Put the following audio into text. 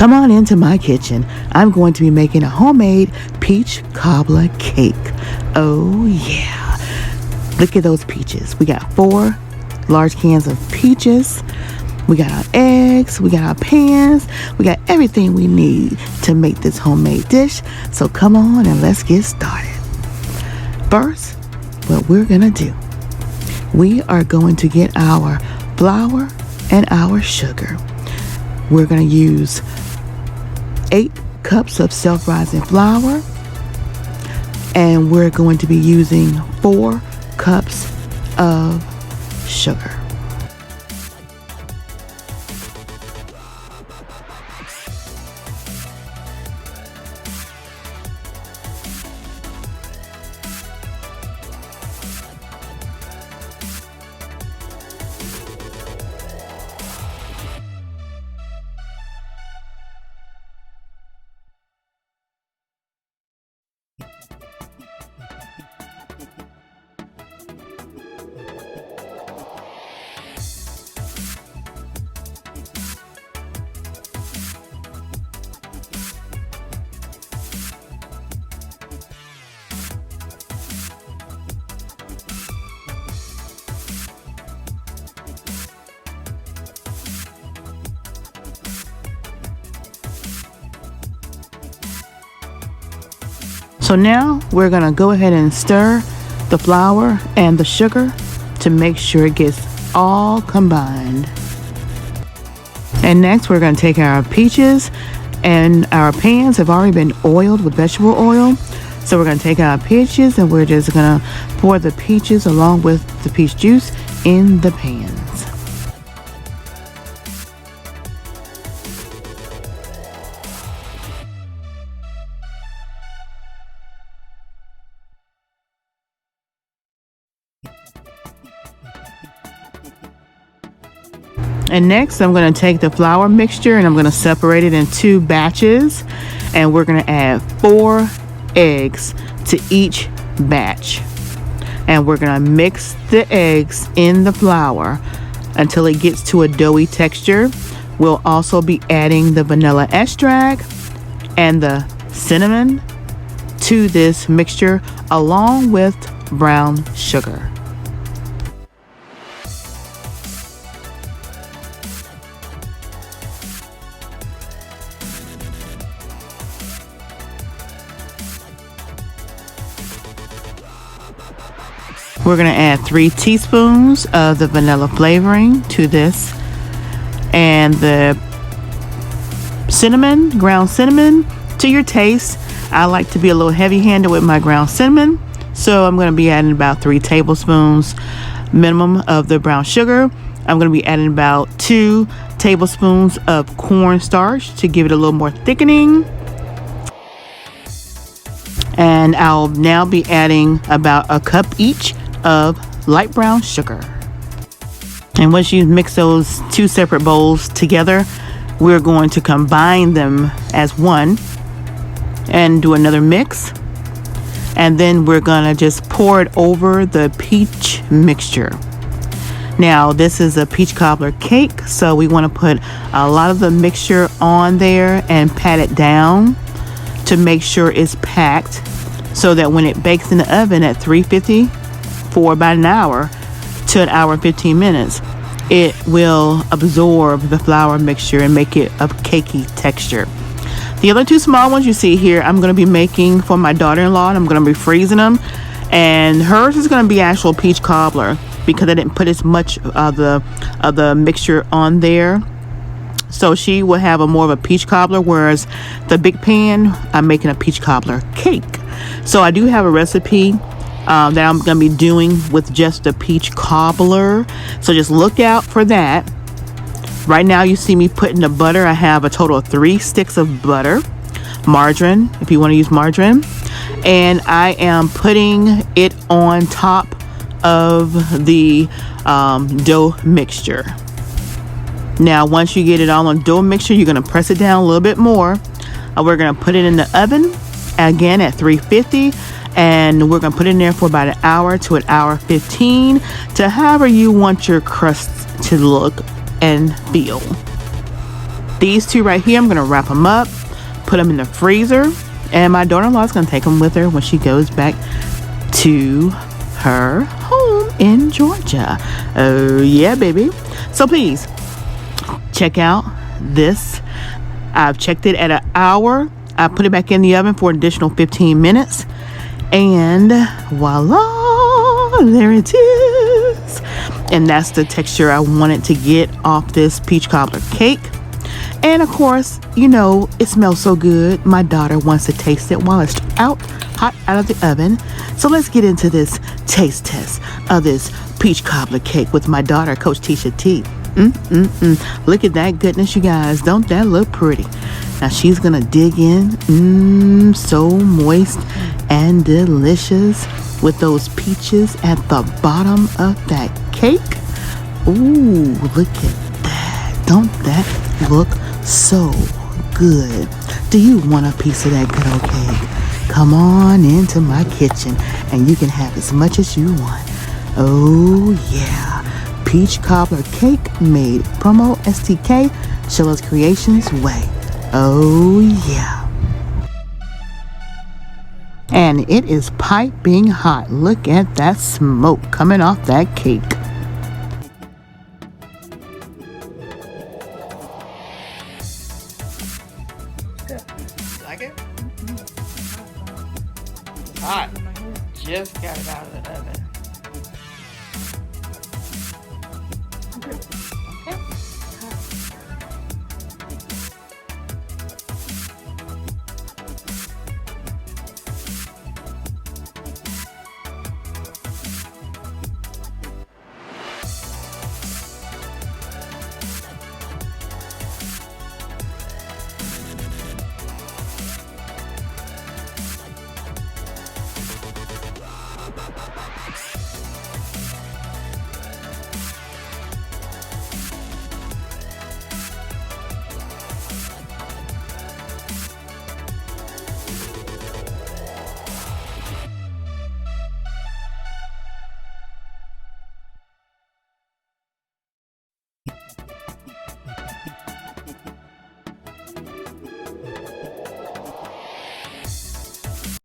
Come on into my kitchen. I'm going to be making a homemade peach cobbler cake. Oh yeah. Look at those peaches. We got 4 large cans of peaches. We got our eggs, we got our pans, we got everything we need to make this homemade dish. So come on and let's get started. First, what we're gonna do, we are going to get our flour and our sugar. We're gonna use 8 cups of self-rising flour, and we're going to be using 4 cups of sugar. So now we're gonna go ahead and stir the flour and the sugar to make sure it gets all combined. And next we're gonna take our peaches, and our pans have already been oiled with vegetable oil. So we're gonna take our peaches and we're just gonna pour the peaches along with the peach juice in the pans. And next I'm going to take the flour mixture and I'm going to separate it in 2 batches, and we're going to add 4 eggs to each batch, and we're going to mix the eggs in the flour until it gets to a doughy texture. We'll also be adding the vanilla extract and the cinnamon to this mixture along with brown sugar. We're going to add 3 teaspoons of the vanilla flavoring to this, and the cinnamon, ground cinnamon, to your taste. I like to be a little heavy-handed with my ground cinnamon, so I'm going to be adding about 3 tablespoons minimum of the brown sugar. I'm going to be adding about 2 tablespoons of cornstarch to give it a little more thickening. And I'll now be adding about a cup each of light brown sugar. And once you mix those 2 separate bowls together, we're going to combine them as one and do another mix. And then we're gonna just pour it over the peach mixture. Now this is a peach cobbler cake, so we want to put a lot of the mixture on there and pat it down to make sure it's packed, so that when it bakes in the oven at 350 for about an hour to an hour and 15 minutes, it will absorb the flour mixture and make it a cakey texture. The other 2 small ones you see here, I'm going to be making for my daughter-in-law, and I'm going to be freezing them. And hers is going to be actual peach cobbler because I didn't put as much of the mixture on there. So she will have more of a peach cobbler, whereas the big pan, I'm making a peach cobbler cake. So I do have a recipe that I'm going to be doing with just the peach cobbler. So just look out for that. Right now you see me putting the butter. I have a total of 3 sticks of butter, margarine if you want to use margarine, and I am putting it on top of the dough mixture. Now once you get it all on dough mixture, you're going to press it down a little bit more. We're going to put it in the oven again at 350, and we're going to put it in there for about an hour to an hour 15 to however you want your crust to look and feel. These two right here, I'm gonna wrap them up, put them in the freezer, and my daughter-in-law is gonna take them with her when she goes back to her home in Georgia. Oh yeah, baby. So please check out this. I've checked it at an hour. I put it back in the oven for an additional 15 minutes, and voila, there it is. And that's the texture I wanted to get off this peach cobbler cake. And of course, you know, it smells so good. My daughter wants to taste it while it's hot out of the oven. So let's get into this taste test of this peach cobbler cake with my daughter, Coach Tisha T. Look at that goodness, you guys. Don't that look pretty? Now she's gonna dig in. So moist and delicious with those peaches at the bottom of that cake. Ooh, look at that. Don't that look so good? Do you want a piece of that good old cake? Come on into my kitchen and you can have as much as you want. Oh yeah, peach cobbler cake made PromoSTK, Sheila's Creations way. Oh yeah. And it is piping hot. Look at that smoke coming off that cake. Like it? Hot. Just got it out of the oven.